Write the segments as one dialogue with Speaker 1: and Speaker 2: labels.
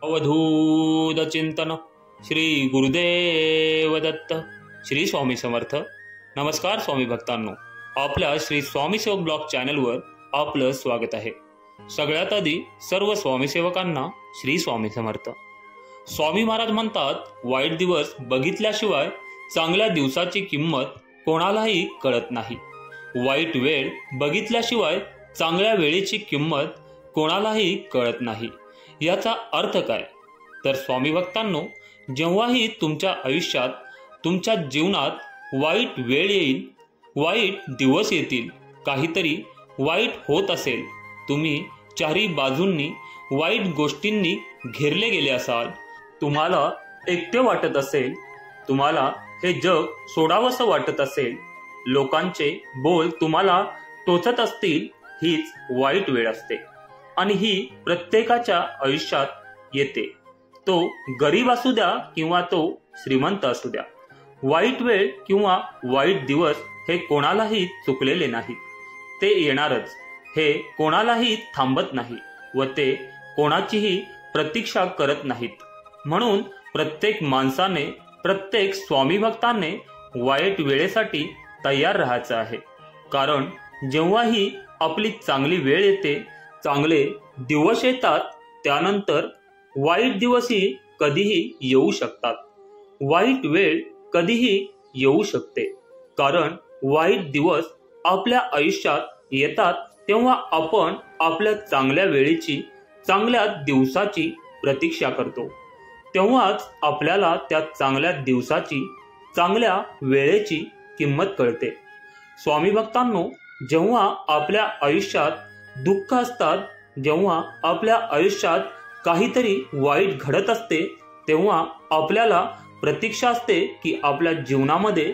Speaker 1: अवधूत चिंतन श्री गुरुदेव दत्त श्री स्वामी समर्थ। नमस्कार स्वामी भक्तांनो, आपल्या श्री स्वामी सेवक ब्लॉग चॅनलवर आपलं स्वागत आहे। सगळ्यात आधी सर्व स्वामी सेवकांना श्री स्वामी समर्थ। स्वामी महाराज म्हणतात, वाईट दिवस बघितल्याशिवाय चांगल्या दिवसाची किंमत कोणालाही कळत नाही। वाईट वेळ बघितल्याशिवाय चांगल्या वेळेची किंमत कोणालाही कळत नाही। याचा अर्थ काय? तर स्वामी भक्तांनो, जेव्हाही तुमच्या आयुष्यात तुमच्या जीवनात वाईट वेळ येईल, वाईट दिवस येतील, काहीतरी वाईट होत असेल, तुम्ही चारी बाजूंनी वाईट गोष्टींनी घेरले गेले असाल, तुम्हाला एकटे वाटत असेल, तुम्हाला हे जग सोडावंसं वाटत असेल, लोकांचे बोल तुम्हाला टोचत असतील, हीच वाईट वेळ असते आणि ही प्रत्येकाच्या आयुष्यात येते। तो गरीब असू द्या किंवा तो श्रीमंत असू द्या, वाईट वेळ किंवा वाईट दिवस हे कोणालाही चुकलेले नाही। ते येणारच, हे कोणालाही थांबत नाही व ते कोणाचीही प्रतीक्षा करत नाहीत। म्हणून प्रत्येक माणसाने, प्रत्येक स्वामी भक्ताने वाईट वेळेसाठी तयार राहायचं आहे। कारण जेव्हाही आपली चांगली वेळ येते, चांगले दिवस येतात, त्यानंतर वाईट दिवसही कधीही येऊ शकतात, वाईट वेळ कधीही येऊ शकते। कारण वाईट दिवस आपल्या आयुष्यात येतात तेव्हा आपण आपल्या चांगल्या वेळेची, चांगल्या दिवसाची प्रतीक्षा करतो। तेव्हाच आपल्याला त्या चांगल्या दिवसाची, चांगल्या वेळेची किंमत कळते। स्वामी भक्तांनो, जेव्हा आपल्या आयुष्यात दुःख असतात, जेव्हा आपल्या आयुष्यात काहीतरी वाईट घडत असते, तेव्हा आपल्याला प्रतीक्षा असते की आपल्या जीवनामध्ये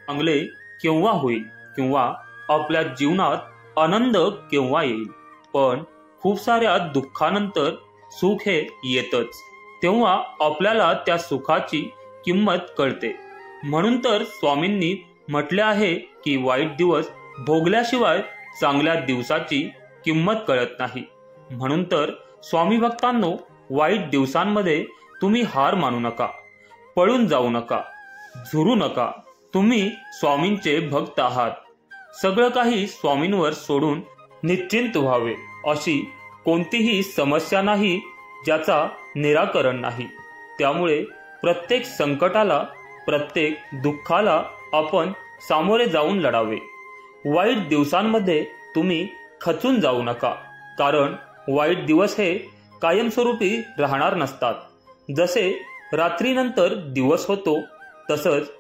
Speaker 1: चांगले केव्हा होईल किंवा आपल्या जीवनात आनंद केव्हा येईल। पण खूप साऱ्या दुःखानंतर सुख हे येतच, तेव्हा आपल्याला त्या सुखाची किंमत कळते। म्हणून तर स्वामींनी म्हटले आहे की वाईट दिवस भोगल्याशिवाय चांगल्या दिवसाची किंमत कळत नाही। म्हणून तर स्वामी भक्तांनो, वाईट दिवसांमध्ये तुम्ही हार मानू नका, पळून जाऊ नका, झुरू नका। तुम्ही स्वामींचे भक्त आहात, सगळं काही स्वामींवर सोडून निश्चिंत व्हावे। अशी कोणतीही समस्या नाही ज्याचा निराकरण नाही। त्यामुळे प्रत्येक संकटाला, प्रत्येक दुःखाला आपण सामोरे जाऊन लढावे। वाईट दिवसांमध्ये तुम्ही खचून जाऊ नका, कारण वाईट दिवस हे कायमस्वरूपी राहणार नसतात। जसे रात्रीनंतर दिवस होतो, तसंच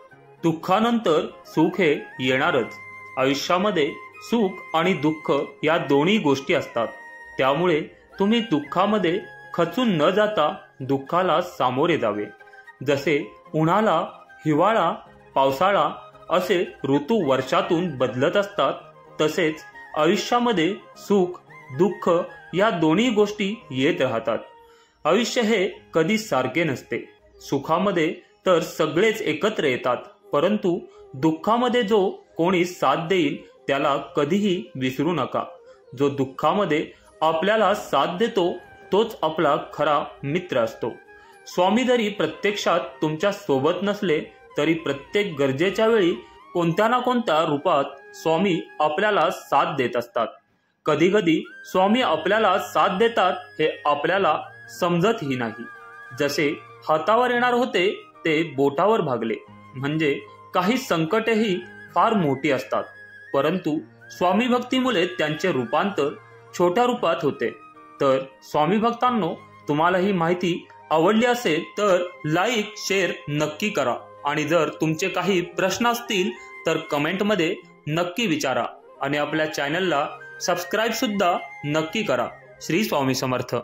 Speaker 1: दुःखानंतर सुख हे येणारच। आयुष्यामध्ये सुख आणि दुःख या दोन्ही गोष्टी असतात। त्यामुळे तुम्ही दुःखामध्ये खचून न जाता दुःखाला सामोरे जावे। जसे उन्हाळा, हिवाळा, पावसाळा असे ऋतू वर्षातून बदलत असतात, तसेच आयुष्यामध्ये सुख दुःख या दोन्ही गोष्टी येत राहतात। आयुष्य हे कधी सारखे नसते। सुखामध्ये तर सगळेच एकत्र येतात, परंतु दुःखामध्ये जो कोणी साथ देईल त्याला कधीही विसरू नका। जो दुःखामध्ये आपल्याला साथ देतो तोच आपला खरा मित्र असतो। स्वामी जरी प्रत्यक्षात तुमच्या सोबत नसले तरी प्रत्येक गरजेच्या वेळी कोणत्या ना कोणत्या रूपात स्वामी आपल्याला साथ देत असतात। कधी कधी स्वामी आपल्याला साथ देतात हे आपल्याला समजतही नाही। जसे हातावर येणार होते ते बोटावर भागले, म्हणजे काही संकटेही फार मोठी असतात, परंतु स्वामी भक्तीमुळे त्यांचे रूपांतर छोट्या रूपात होते। तर स्वामी भक्तांनो, तुम्हाला ही माहिती आवडली असेल तर लाईक, शेअर नक्की करा आणि जर तुमचे काही प्रश्न असतील तर कमेंटमध्ये नक्की विचारा आणि आपल्या चॅनलला सबस्क्राईब सुद्धा नक्की करा। श्री स्वामी समर्थ।